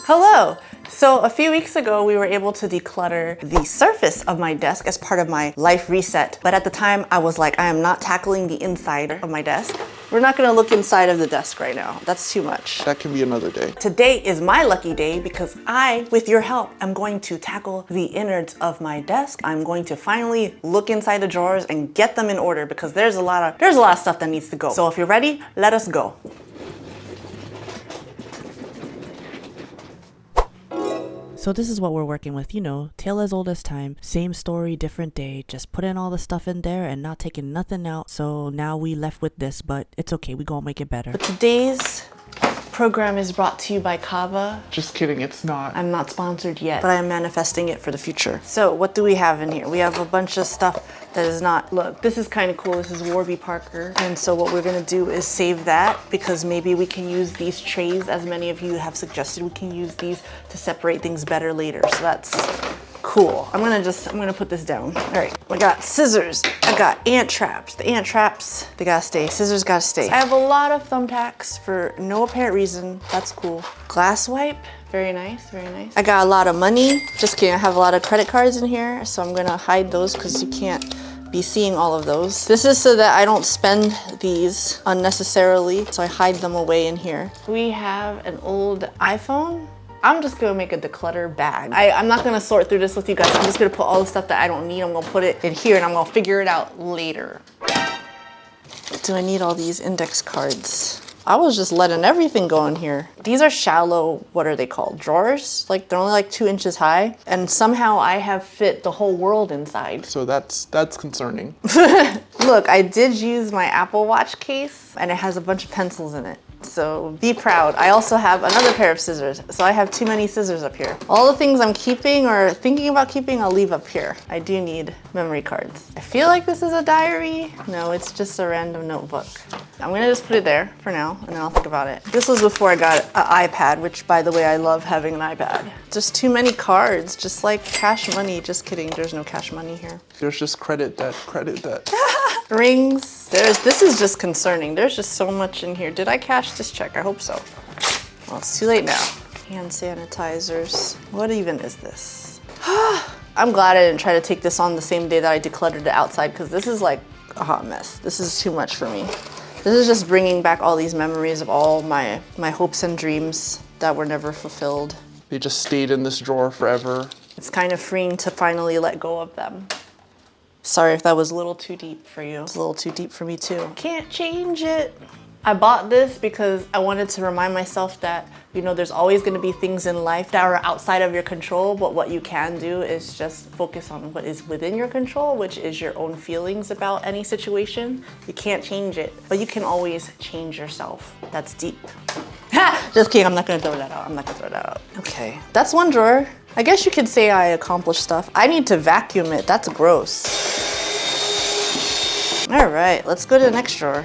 Hello! So a few weeks ago, we were able to declutter the surface of my desk as part of my life reset. But at the time, I was like, I am not tackling the inside of my desk. We're not gonna look inside of the desk right now. That's too much. That can be another day. Today is my lucky day because I, with your help, am going to tackle the innards of my desk. I'm going to finally look inside the drawers and get them in order because there's a lot of stuff that needs to go. So if you're ready, let us go. So this is what we're working with, you know, tale as old as time, same story, different day, just putting all the stuff in there and not taking nothing out. So now we left with this, but it's okay, we gonna make it better. But today's program is brought to you by Kava. Just kidding, it's not. I'm not sponsored yet, but I am manifesting it for the future. So what do we have in here? We have a bunch of stuff that is not, look, this is kind of cool. This is Warby Parker. And so what we're gonna do is save that because maybe we can use these trays, as many of you have suggested, we can use these to separate things better later. So that's cool. I'm gonna put this down. All right, I got scissors. I got ant traps. The ant traps, they gotta stay. Scissors gotta stay. I have a lot of thumbtacks for no apparent reason. That's cool. Glass wipe, very nice, very nice. I got a lot of money. Just kidding, I have a lot of credit cards in here, so I'm gonna hide those because you can't be seeing all of those. This is so that I don't spend these unnecessarily, so I hide them away in here. We have an old iPhone. I'm just gonna make a declutter bag. I'm not gonna sort through this with you guys. I'm just gonna put all the stuff that I don't need. I'm gonna put it in here and I'm gonna figure it out later. Do I need all these index cards? I was just letting everything go in here. These are shallow, what are they called? Drawers? Like they're only like 2 inches high. And somehow I have fit the whole world inside. So that's concerning. Look, I did use my Apple Watch case and it has a bunch of pencils in it. So be proud. I also have another pair of scissors. So I have too many scissors up here. All the things I'm keeping or thinking about keeping, I'll leave up here. I do need memory cards. I feel like this is a diary. No, it's just a random notebook. I'm gonna just put it there for now and then I'll think about it. This was before I got an iPad, which by the way, I love having an iPad. Just too many cards, just like cash money. Just kidding, there's no cash money here. There's just credit debt, credit debt. Rings. This is just concerning. There's just so much in here. Did I cash this check? I hope so. Well, it's too late now. Hand sanitizers. What even is this? I'm glad I didn't try to take this on the same day that I decluttered it outside because this is like a hot mess. This is too much for me. This is just bringing back all these memories of all my hopes and dreams that were never fulfilled. They just stayed in this drawer forever. It's kind of freeing to finally let go of them. Sorry if that was a little too deep for you. It's a little too deep for me too. Can't change it. I bought this because I wanted to remind myself that, you know, there's always gonna be things in life that are outside of your control, but what you can do is just focus on what is within your control, which is your own feelings about any situation. You can't change it, but you can always change yourself. That's deep. Just kidding, I'm not gonna throw that out. I'm not gonna throw that out. Okay, that's one drawer. I guess you could say I accomplished stuff. I need to vacuum it, that's gross. All right, let's go to the next drawer.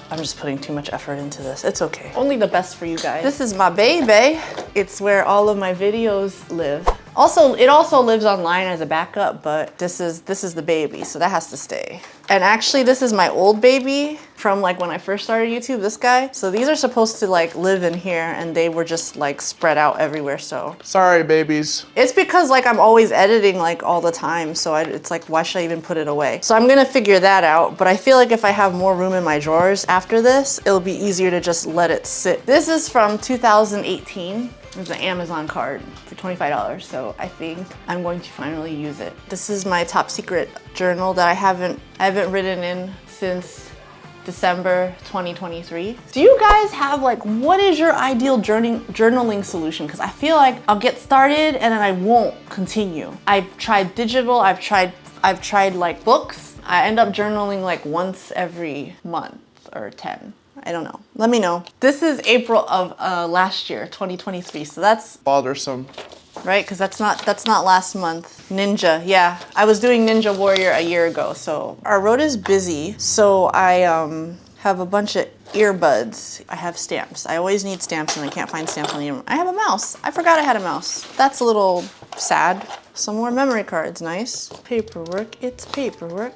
I'm just putting too much effort into this. It's okay. Only the best for you guys. This is my baby. It's where all of my videos live. Also, it also lives online as a backup, but this is the baby, so that has to stay. And actually, this is my old baby from like when I first started YouTube, this guy. So these are supposed to like live in here and they were just like spread out everywhere, so. Sorry, babies. It's because like I'm always editing like all the time, so it's like, why should I even put it away? So I'm gonna figure that out, but I feel like if I have more room in my drawers after this, it'll be easier to just let it sit. This is from 2018. It's an Amazon card for $25, so I think I'm going to finally use it. This is my top secret journal that I haven't written in since December 2023. Do you guys have like, what is your ideal journaling solution? Because I feel like I'll get started and then I won't continue. I've tried digital, I've tried like books. I end up journaling like once every month or 10. I don't know. Let me know. This is April of last year, 2023. So that's Bothersome. right, because that's not last month. Ninja, yeah. I was doing Ninja Warrior a year ago. So our road is busy. So I have a bunch of earbuds. I have stamps. I always need stamps and I can't find stamps on the internet. I have a mouse. I forgot I had a mouse. That's a little sad. Some more memory cards, nice. Paperwork, it's paperwork.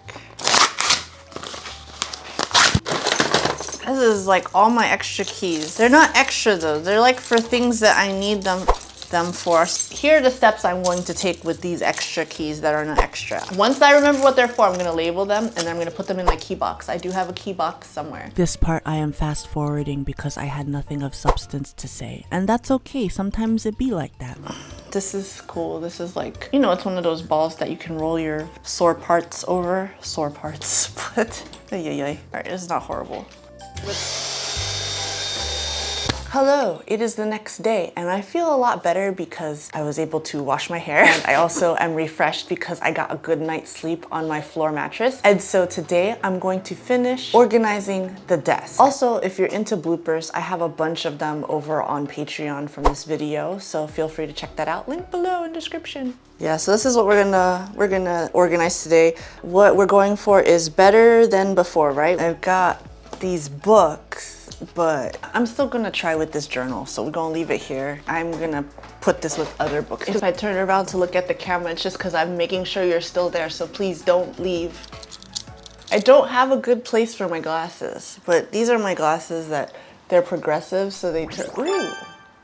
This is like all my extra keys. They're not extra though. They're like for things that I need them for. Here are the steps I'm going to take with these extra keys that are not extra. Once I remember what they're for, I'm gonna label them and then I'm gonna put them in my key box. I do have a key box somewhere. This part I am fast forwarding because I had nothing of substance to say. And that's okay, sometimes it be like that. This is cool. This is like, you know, it's one of those balls that you can roll your sore parts over. Sore parts, but all right, it's not horrible. Hello, it is the next day and I feel a lot better because I was able to wash my hair. And I also am refreshed because I got a good night's sleep on my floor mattress. And so today I'm going to finish organizing the desk. Also, if you're into bloopers, I have a bunch of them over on Patreon from this video. So feel free to check that out. Link below in description. Yeah, so this is what we're gonna organize today. What we're going for is better than before, right? I've got these books, but I'm still gonna try with this journal, so we're gonna leave it here. I'm gonna put this with other books. If I turn around to look at the camera, it's just because I'm making sure you're still there, so please don't leave. I don't have a good place for my glasses, but these are my glasses that they're progressive, so they turn, ooh,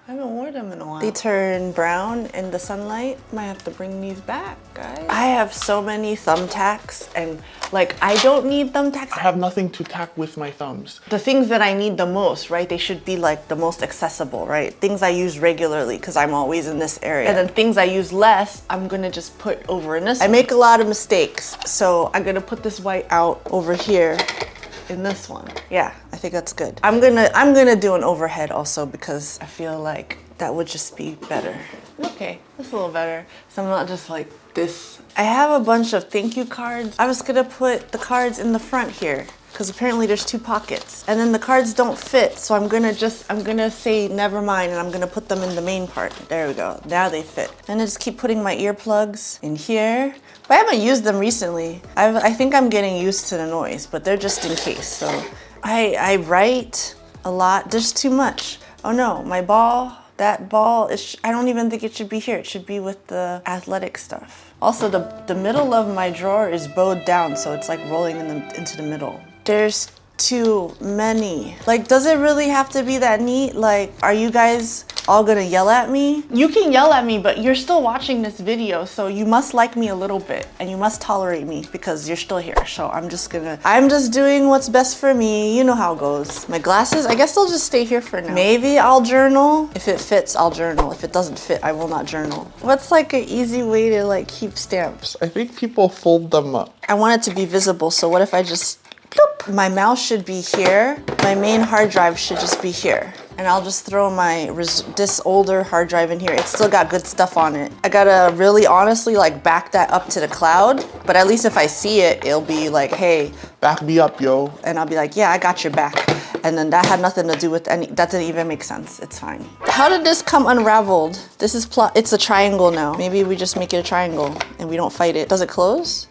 I haven't worn them in a while. They turn brown in the sunlight. Might have to bring these back, guys. I have so many thumbtacks and like, I don't need thumbtacks. I have nothing to tack with my thumbs. The things that I need the most, right? They should be like the most accessible, right? Things I use regularly because I'm always in this area. And then things I use less, I'm gonna just put over in this. I make a lot of mistakes. So I'm gonna put this white out over here in this one. Yeah, I think that's good. I'm gonna do an overhead also because I feel like that would just be better. Okay, that's a little better. So I'm not just like this. I have a bunch of thank you cards. I was gonna put the cards in the front here because apparently there's 2 pockets and then the cards don't fit. So I'm gonna say never mind and I'm gonna put them in the main part. There we go, now they fit. And I just keep putting my earplugs in here. But I haven't used them recently. I think I'm getting used to the noise, but they're just in case. So I write a lot. There's too much. Oh no, my ball, that ball, I don't even think it should be here. It should be with the athletic stuff. Also, the middle of my drawer is bowed down, so it's like rolling into the middle. There's too many. Like, does it really have to be that neat? Like, are you guys all gonna yell at me? You can yell at me, but you're still watching this video, so you must like me a little bit and you must tolerate me because you're still here. So I'm just doing what's best for me. You know how it goes. My glasses, I guess they'll just stay here for now. Maybe I'll journal. If it fits, I'll journal. If it doesn't fit, I will not journal. What's like an easy way to like keep stamps? I think people fold them up. I want it to be visible, so what if I just, bloop. My mouse should be here. My main hard drive should just be here. And I'll just throw this older hard drive in here. It's still got good stuff on it. I gotta really honestly like back that up to the cloud, but at least if I see it, it'll be like, hey. Back me up, yo. And I'll be like, yeah, I got your back. And then that had nothing to do with that didn't even make sense. It's fine. How did this come unraveled? This is it's a triangle now. Maybe we just make it a triangle and we don't fight it. Does it close?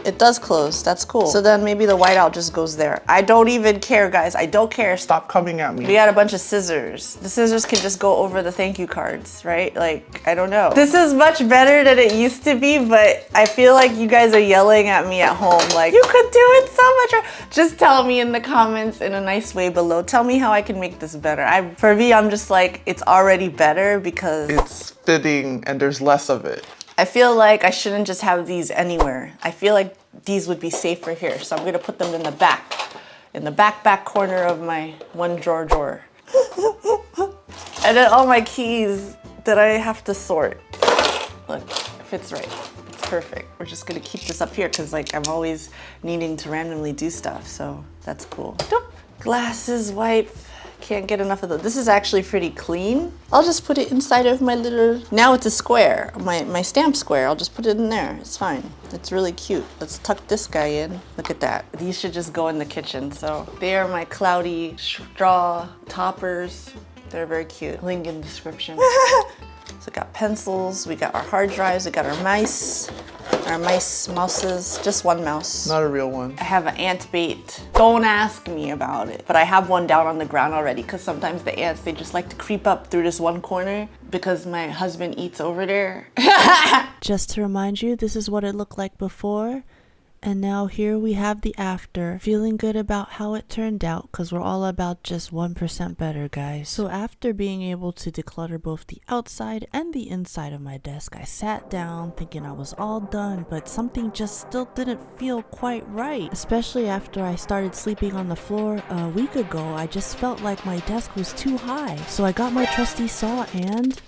It does close, that's cool. So then maybe the whiteout just goes there. I don't even care, guys, I don't care. Stop coming at me. We got a bunch of scissors. The scissors can just go over the thank you cards, right? Like, I don't know. This is much better than it used to be, but I feel like you guys are yelling at me at home, like, you could do it so much better. Just tell me in the comments in a nice way below. Tell me how I can make this better. For me, I'm just like, it's already better because it's fitting and there's less of it. I feel like I shouldn't just have these anywhere. I feel like these would be safer here. So I'm gonna put them in the back corner of my one drawer. And then all my keys that I have to sort. Look, it fits right. It's perfect. We're just gonna keep this up here because like I'm always needing to randomly do stuff. So that's cool. Glasses, wipe. Can't get enough of those. This is actually pretty clean. I'll just put it inside of my little, now it's a square, my stamp square. I'll just put it in there. It's fine. It's really cute. Let's tuck this guy in. Look at that. These should just go in the kitchen. So they are my cloudy straw toppers. They're very cute. Link in the description. So we got pencils, we got our hard drives, we got our mouses, just one mouse. Not a real one. I have an ant bait. Don't ask me about it. But I have one down on the ground already because sometimes the ants, they just like to creep up through this one corner because my husband eats over there. Just to remind you, this is what it looked like before, And now here we have the after, feeling good about how it turned out because we're all about just 1% better, guys. So after being able to declutter both the outside and the inside of my desk, I sat down thinking I was all done, but something just still didn't feel quite right. Especially after I started sleeping on the floor a week ago, I just felt like my desk was too high. So I got my trusty saw and